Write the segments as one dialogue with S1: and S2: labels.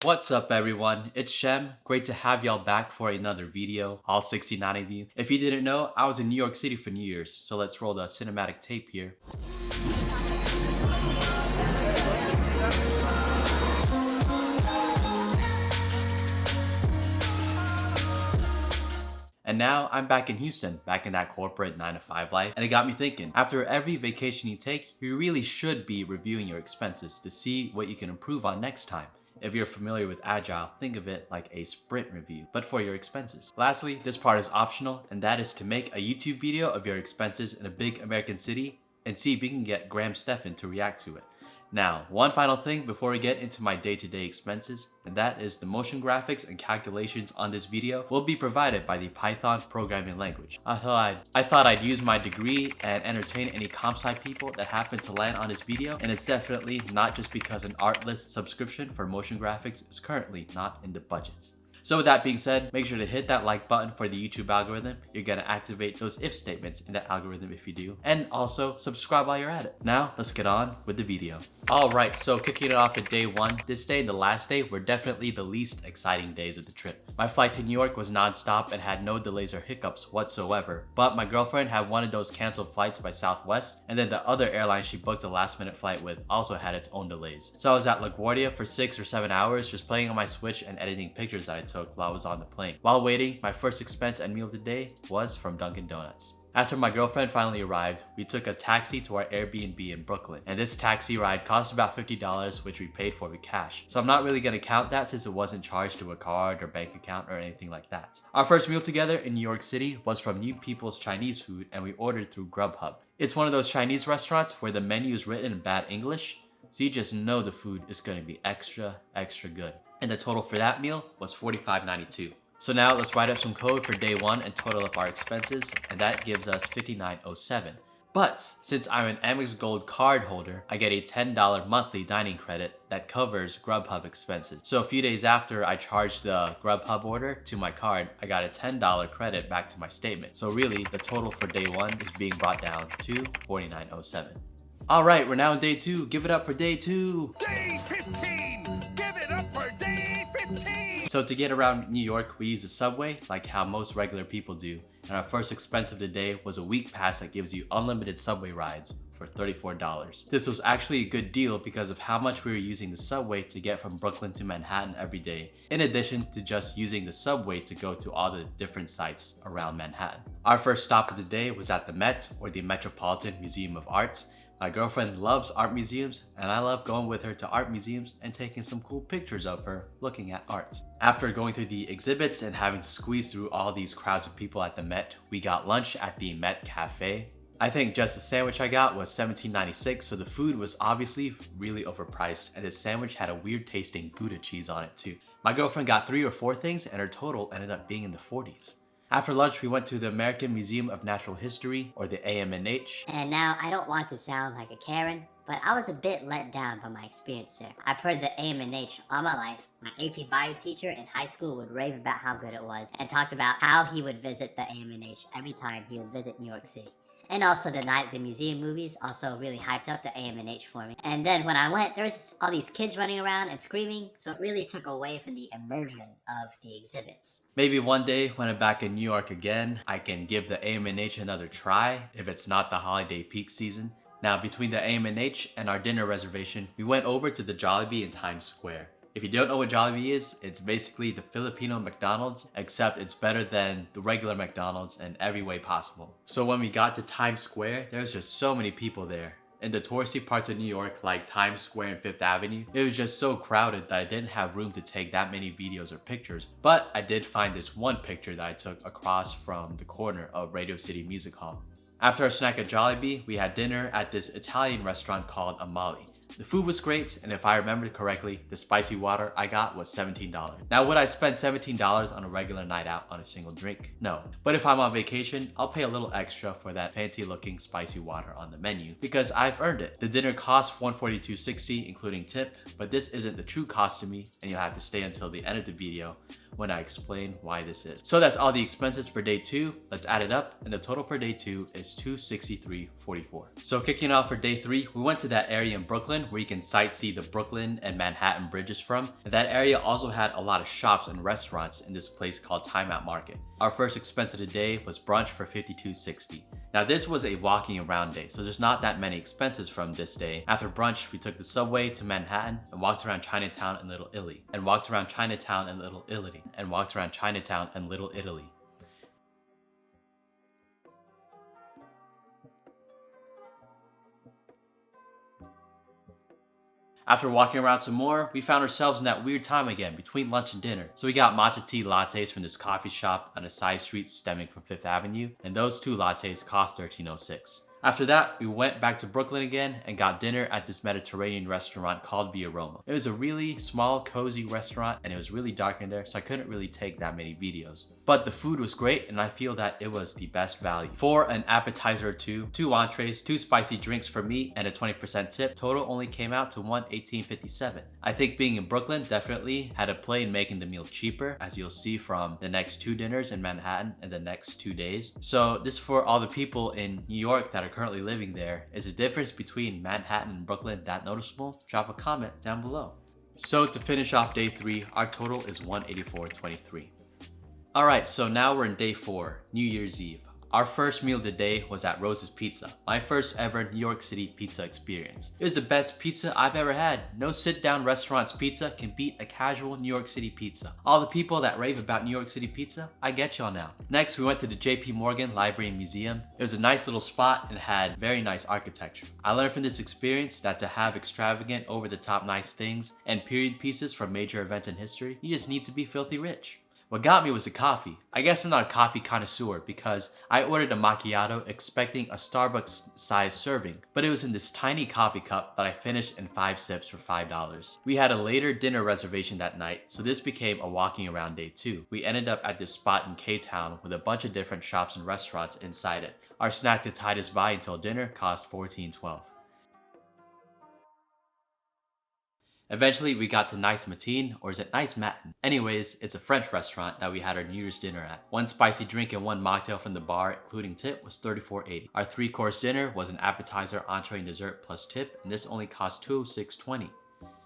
S1: What's up everyone, it's Shem. Great to have y'all back for another video, all 69 of you. If you didn't know, I was in New York City for New Year's, so let's roll the cinematic tape here. And now I'm back in Houston, back in that corporate 9-to-5 life, and it got me thinking, after every vacation you take, you really should be reviewing your expenses to see what you can improve on next time. If you're familiar with Agile, think of it like a sprint review, but for your expenses. Lastly, this part is optional, and that is to make a YouTube video of your expenses in a big American city and see if you can get Graham Stephan to react to it. Now, one final thing before we get into my day-to-day expenses, and that is the motion graphics and calculations on this video will be provided by the Python programming language. I thought I'd use my degree and entertain any comp sci people that happen to land on this video, and it's definitely not just because an Artlist subscription for motion graphics is currently not in the budget. So with that being said, make sure to hit that like button for the YouTube algorithm. You're gonna activate those if statements in that algorithm if you do. And also subscribe while you're at it. Now, let's get on with the video. Alright, so kicking it off at day one, this day and the last day were definitely the least exciting days of the trip. My flight to New York was non-stop and had no delays or hiccups whatsoever, but my girlfriend had one of those canceled flights by Southwest, and then the other airline she booked a last-minute flight with also had its own delays. So I was at LaGuardia for 6 or 7 hours just playing on my Switch and editing pictures that I took while I was on the plane. While waiting, my first expense and meal of the day was from Dunkin' Donuts. After my girlfriend finally arrived, we took a taxi to our Airbnb in Brooklyn, and this taxi ride cost about $50, which we paid for with cash. So I'm not really gonna count that since it wasn't charged to a card or bank account or anything like that. Our first meal together in New York City was from New People's Chinese food, and we ordered through Grubhub. It's one of those Chinese restaurants where the menu is written in bad English, so you just know the food is gonna be extra good. And the total for that meal was $45.92. So now let's write up some code for day one and total up our expenses, and that gives us $59.07. But since I'm an Amex Gold card holder, I get a $10 monthly dining credit that covers Grubhub expenses. So a few days after I charged the Grubhub order to my card, I got a $10 credit back to my statement. So really, the total for day one is being brought down to $49.07. All right, we're now on day two. Give it up for day two.
S2: Day 15! Give it up for day 15!
S1: So to get around New York, we use the subway like how most regular people do. And our first expense of the day was a week pass that gives you unlimited subway rides for $34. This was actually a good deal because of how much we were using the subway to get from Brooklyn to Manhattan every day, in addition to just using the subway to go to all the different sites around Manhattan. Our first stop of the day was at the Met, or the Metropolitan Museum of Arts. My girlfriend loves art museums, and I love going with her to art museums and taking some cool pictures of her looking at art. After going through the exhibits and having to squeeze through all these crowds of people at the Met, we got lunch at the Met Cafe. I think just the sandwich I got was $17.96, so the food was obviously really overpriced, and the sandwich had a weird tasting Gouda cheese on it too. My girlfriend got 3 or 4 things, and her total ended up being in the 40s. After lunch, we went to the American Museum of Natural History, or the AMNH.
S3: And now, I don't want to sound like a Karen, but I was a bit let down by my experience there. I've heard the AMNH all my life. My AP Bio teacher in high school would rave about how good it was, and talked about how he would visit the AMNH every time he would visit New York City. And also the night the museum movies also really hyped up the AMNH for me. And then when I went, there was all these kids running around and screaming, so it really took away from the immersion of the exhibits.
S1: Maybe one day when I'm back in New York again, I can give the AMNH another try if it's not the holiday peak season. Now between the AMNH and our dinner reservation, we went over to the Jollibee in Times Square. If you don't know what Jollibee is, it's basically the Filipino McDonald's, except it's better than the regular McDonald's in every way possible. So when we got to Times Square, there's just so many people there. In the touristy parts of New York, like Times Square and Fifth Avenue, it was just so crowded that I didn't have room to take that many videos or pictures. But I did find this one picture that I took across from the corner of Radio City Music Hall. After our snack at Jollibee, we had dinner at this Italian restaurant called Amali. The food was great, and if I remember correctly, the spicy water I got was $17. Now, would I spend $17 on a regular night out on a single drink? No. But if I'm on vacation, I'll pay a little extra for that fancy looking spicy water on the menu, because I've earned it. The dinner cost $142.60 including tip, but this isn't the true cost to me, and you'll have to stay until the end of the video when I explain why this is. So that's all the expenses for day 2. Let's add it up, and the total for day 2 is $263.44. So kicking off for day 3, we went to that area in Brooklyn where you can sightsee the Brooklyn and Manhattan bridges from. And that area also had a lot of shops and restaurants in this place called Time Out Market. Our first expense of the day was brunch for $52.60. Now this was a walking around day, so there's not that many expenses from this day. After brunch, we took the subway to Manhattan and walked around Chinatown and Little Italy, and walked around Chinatown and Little Italy, and walked around Chinatown and Little Italy. After walking around some more, we found ourselves in that weird time again between lunch and dinner. So we got matcha tea lattes from this coffee shop on a side street stemming from 5th Avenue, and those 2 lattes cost $13.06. After that, we went back to Brooklyn again and got dinner at this Mediterranean restaurant called Via Roma. It was a really small, cozy restaurant, and it was really dark in there, so I couldn't really take that many videos. But the food was great, and I feel that it was the best value. For an appetizer or 2 entrees, 2 spicy drinks for me, and a 20% tip, total only came out to $118.57. I think being in Brooklyn definitely had a play in making the meal cheaper, as you'll see from the next 2 dinners in Manhattan in the next 2 days. So this is for all the people in New York that are currently living there. Is the difference between Manhattan and Brooklyn that noticeable? Drop a comment down below. So to finish off day 3, our total is $184.23. Alright, so now we're in day 4, New Year's Eve. Our first meal of the day was at Rose's Pizza, my first ever New York City pizza experience. It was the best pizza I've ever had. No sit-down restaurant's pizza can beat a casual New York City pizza. All the people that rave about New York City pizza, I get y'all now. Next, we went to the JP Morgan Library and Museum. It was a nice little spot and had very nice architecture. I learned from this experience that to have extravagant, over-the-top nice things and period pieces from major events in history, you just need to be filthy rich. What got me was the coffee. I guess I'm not a coffee connoisseur because I ordered a macchiato expecting a Starbucks size serving, but it was in this tiny coffee cup that I finished in 5 sips for $5. We had a later dinner reservation that night, so this became a walking around day 2. We ended up at this spot in K-Town with a bunch of different shops and restaurants inside it. Our snack to tide us by until dinner cost $14.12. Eventually, we got to Nice Matin, or is it Nice Matin? Anyways, it's a French restaurant that we had our New Year's dinner at. 1 spicy drink and 1 mocktail from the bar, including tip, was $34.80. Our 3-course dinner was an appetizer, entree, and dessert plus tip, and this only cost $206.20.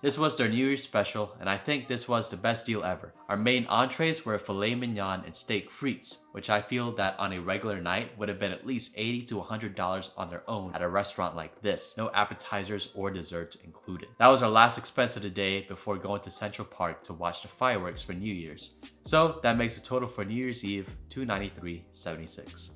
S1: This was their New Year's special, and I think this was the best deal ever. Our main entrees were filet mignon and steak frites, which I feel that on a regular night would have been at least $80 to $100 on their own at a restaurant like this. No appetizers or desserts included. That was our last expense of the day before going to Central Park to watch the fireworks for New Year's. So that makes the total for New Year's Eve $293.76.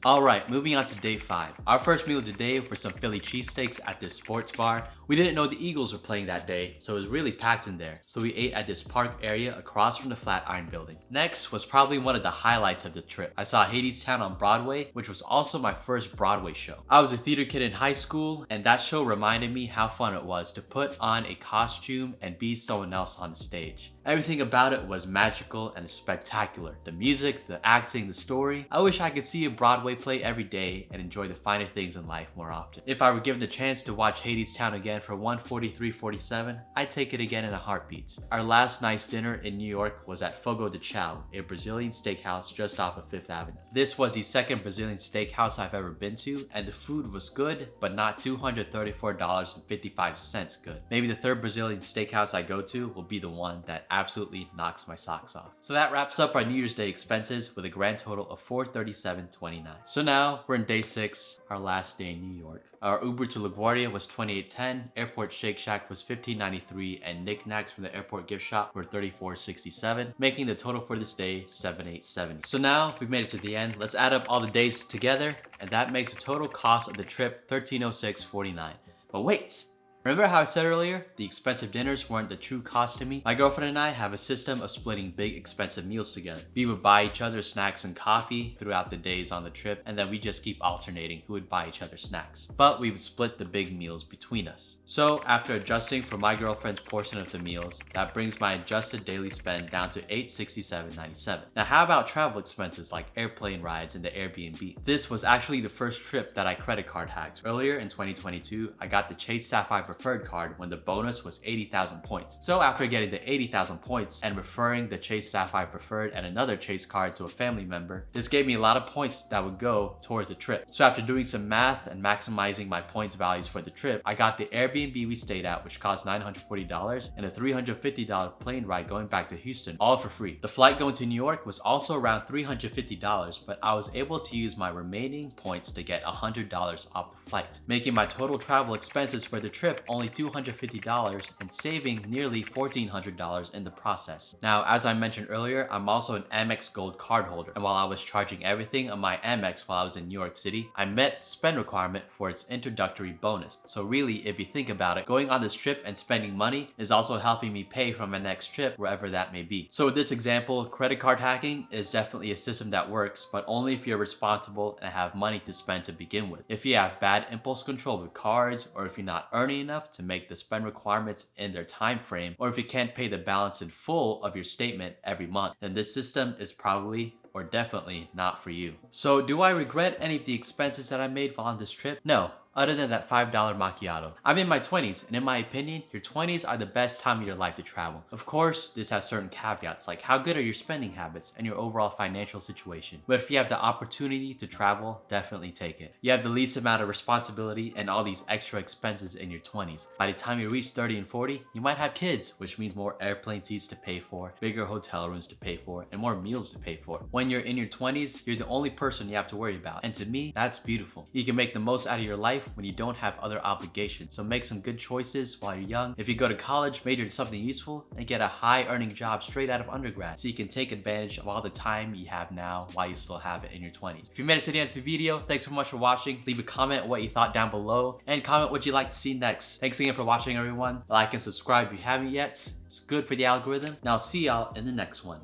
S1: Alright, moving on to day 5. Our first meal of the day were some Philly cheesesteaks at this sports bar. We didn't know the Eagles were playing that day, so it was really packed in there. So we ate at this park area across from the Flatiron Building. Next was probably one of the highlights of the trip. I saw Hadestown on Broadway, which was also my first Broadway show. I was a theater kid in high school, and that show reminded me how fun it was to put on a costume and be someone else on the stage. Everything about it was magical and spectacular. The music, the acting, the story. I wish I could see a Broadway play every day and enjoy the finer things in life more often. If I were given the chance to watch Hadestown again for $143.47, I'd take it again in a heartbeat. Our last nice dinner in New York was at Fogo de Chao, a Brazilian steakhouse just off of 5th Avenue. This was the second Brazilian steakhouse I've ever been to, and the food was good, but not $234.55 good. Maybe the third Brazilian steakhouse I go to will be the one that absolutely knocks my socks off. So that wraps up our New Year's Day expenses with a grand total of $437.29. So now we're in day 6, our last day in New York. Our Uber to LaGuardia was $28.10, Airport Shake Shack was $15.93, and knickknacks from the airport gift shop were $34.67, making the total for this day $78.70. So now we've made it to the end. Let's add up all the days together, and that makes the total cost of the trip $1306.49. But wait! Remember how I said earlier, the expensive dinners weren't the true cost to me? My girlfriend and I have a system of splitting big expensive meals together. We would buy each other snacks and coffee throughout the days on the trip, and then we just keep alternating who would buy each other snacks. But we would split the big meals between us. So after adjusting for my girlfriend's portion of the meals, that brings my adjusted daily spend down to $867.97. Now how about travel expenses like airplane rides and the Airbnb? This was actually the first trip that I credit card hacked. Earlier in 2022, I got the Chase Sapphire preferred card when the bonus was 80,000 points. So after getting the 80,000 points and referring the Chase Sapphire Preferred and another Chase card to a family member, this gave me a lot of points that would go towards the trip. So after doing some math and maximizing my points values for the trip, I got the Airbnb we stayed at, which cost $940, and a $350 plane ride going back to Houston, all for free. The flight going to New York was also around $350, but I was able to use my remaining points to get $100 off the flight, making my total travel expenses for the trip only $250 and saving nearly $1,400 in the process. Now, as I mentioned earlier, I'm also an Amex Gold card holder, and while I was charging everything on my Amex while I was in New York City, I met the spend requirement for its introductory bonus. So really, if you think about it, going on this trip and spending money is also helping me pay for my next trip, wherever that may be. So with this example, credit card hacking is definitely a system that works, but only if you're responsible and have money to spend to begin with. If you have bad impulse control with cards, or if you're not earning enough to make the spend requirements in their time frame, or if you can't pay the balance in full of your statement every month, then this system is probably or definitely not for you. So do I regret any of the expenses that I made while on this trip? No. Other than that $5 macchiato. I'm in my 20s, and in my opinion, your 20s are the best time of your life to travel. Of course, this has certain caveats, like how good are your spending habits and your overall financial situation. But if you have the opportunity to travel, definitely take it. You have the least amount of responsibility and all these extra expenses in your 20s. By the time you reach 30 and 40, you might have kids, which means more airplane seats to pay for, bigger hotel rooms to pay for, and more meals to pay for. When you're in your 20s, you're the only person you have to worry about. And to me, that's beautiful. You can make the most out of your life when you don't have other obligations. So make some good choices while you're young. If you go to college, major in something useful and get a high earning job straight out of undergrad, so you can take advantage of all the time you have now while you still have it in your 20s. If you made it to the end of the video, thanks so much for watching. Leave a comment what you thought down below and comment what you'd like to see next. Thanks again for watching, everyone. Like and subscribe if you haven't yet. It's good for the algorithm. And I'll see y'all in the next one.